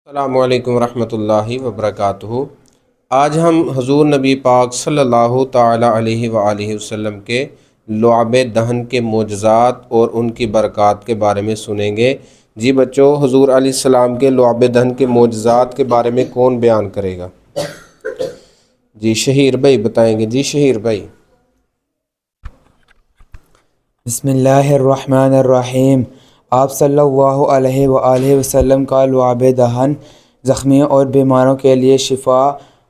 السلام علیکم ورحمۃ اللہ وبرکاتہ۔ آج ہم حضور نبی پاک صلی اللہ تعالی علیہ وآلہ وسلم کے لعاب دہن کے معجزات اور ان کی برکات کے بارے میں سنیں گے۔ جی بچوں، حضور علیہ السلام کے لعاب دہن کے معجزات کے بارے میں کون بیان کرے گا؟ جی شہیر بھائی بتائیں گے۔ جی شہیر بھائی۔ بسم اللہ الرحمن الرحیم۔ آپ صلی اللہ علیہ وآلہ وسلم کا لعاب دہن زخمیوں اور بیماروں کے لیے شفا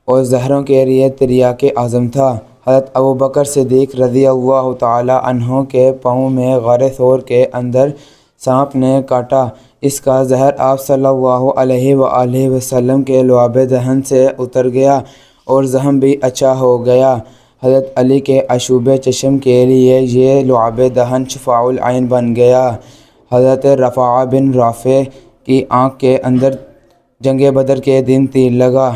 اور زہروں کے لیے تریاق اعظم تھا۔ حضرت ابوبکر صدیق رضی اللہ تعالی عنہ کے پاؤں میں غار ثور کے اندر سانپ نے کاٹا۔ اس کا زہر آپ صلی اللہ علیہ وآلہ وسلم کے لعاب دہن سے اتر گیا اور زخم بھی اچھا ہو گیا۔ حضرت علی کے عشوب چشم کے لیے یہ لعاب دہن شفاء العین بن گیا۔ حضرت رفاعہ بن رافع کی آنکھ کے اندر جنگ بدر کے دن تیر لگا۔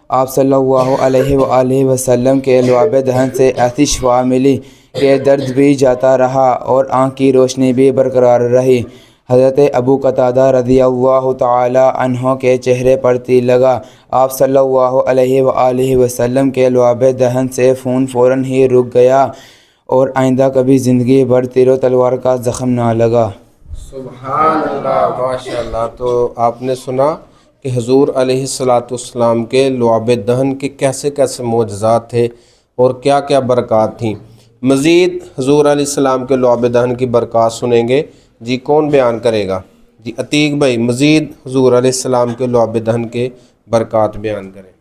آپ صلی اللہ علیہ وآلہ وسلم کے لعاب دہن سے ایسی شفا ملی کہ درد بھی جاتا رہا اور آنکھ کی روشنی بھی برقرار رہی۔ حضرت ابو قتادہ رضی اللہ تعالی عنہ کے چہرے پر تیر لگا۔ آپ صلی اللہ علیہ وآلہ وسلم کے لعاب دہن سے خون فوراً ہی رک گیا اور آئندہ کبھی زندگی بھر تیر و تلوار کا زخم نہ لگا۔ سبحان اللہ، ماشاء اللہ۔ تو آپ نے سنا کہ حضور علیہ السلام کے لعاب دہن کے کیسے کیسے معجزات تھے اور کیا کیا برکات تھیں۔ مزید حضور علیہ السلام کے لعاب دہن کی برکات سنیں گے۔ جی کون بیان کرے گا؟ جی عتیق بھائی مزید حضور علیہ السلام کے لعاب دہن کے برکات بیان کریں۔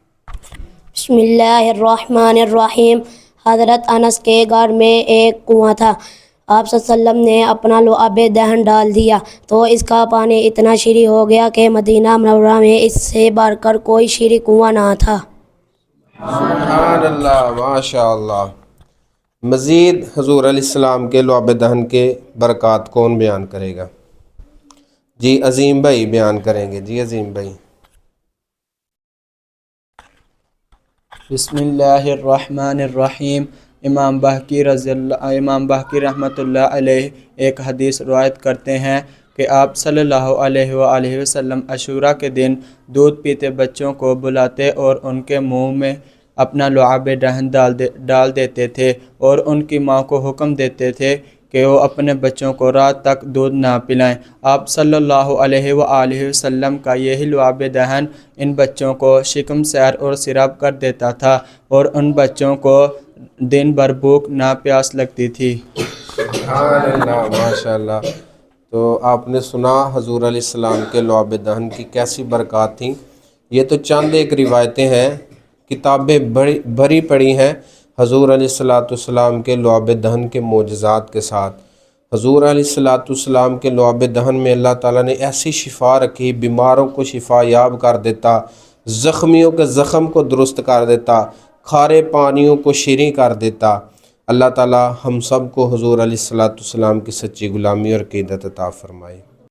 بسم اللہ الرحمن الرحیم۔ حضرت انس کے گھر میں ایک کنواں تھا۔ آپ صلی اللہ علیہ وسلم نے اپنا لعاب دہن ڈال دیا تو اس کا پانی اتنا شیریں ہو گیا کہ مدینہ منورہ میں اس سے بڑھ کر کوئی شیریں کنواں نہ تھا۔ سبحان اللہ، ماشاء اللہ۔ مزید حضور علیہ السلام کے لعاب دہن کے برکات کون بیان کرے گا؟ جی عظیم بھائی بیان کریں گے۔ جی عظیم بھائی۔ بسم اللہ الرحمن الرحیم۔ امام بہقی رحمۃ اللہ علیہ ایک حدیث روایت کرتے ہیں کہ آپ صلی اللہ علیہ وآلہ وسلم عاشوراء کے دن دودھ پیتے بچوں کو بلاتے اور ان کے منہ میں اپنا لعاب دہن ڈال دیتے تھے اور ان کی ماں کو حکم دیتے تھے کہ وہ اپنے بچوں کو رات تک دودھ نہ پلائیں۔ آپ صلی اللہ علیہ وآلہ وسلم کا یہی لعاب دہن ان بچوں کو شکم سیر اور سیراب کر دیتا تھا اور ان بچوں کو دن بھر بھوک نہ پیاس لگتی تھی۔ سبحان اللہ، ماشاء اللہ۔ تو آپ نے سنا حضور علیہ السلام کے لعاب دہن کی کیسی برکات تھیں۔ یہ تو چند ایک روایتیں ہیں، کتابیں بھری پڑی ہیں حضور علیہ السلام کے لعاب دہن کے معجزات کے ساتھ۔ حضور علیہ السلام کے لعاب دہن میں اللہ تعالیٰ نے ایسی شفا رکھی، بیماروں کو شفا یاب کر دیتا، زخمیوں کے زخم کو درست کر دیتا، کھارے پانیوں کو شیریں کر دیتا۔ اللہ تعالیٰ ہم سب کو حضور علیہ السلام کی سچی غلامی اور عقیدت عطا فرمائے۔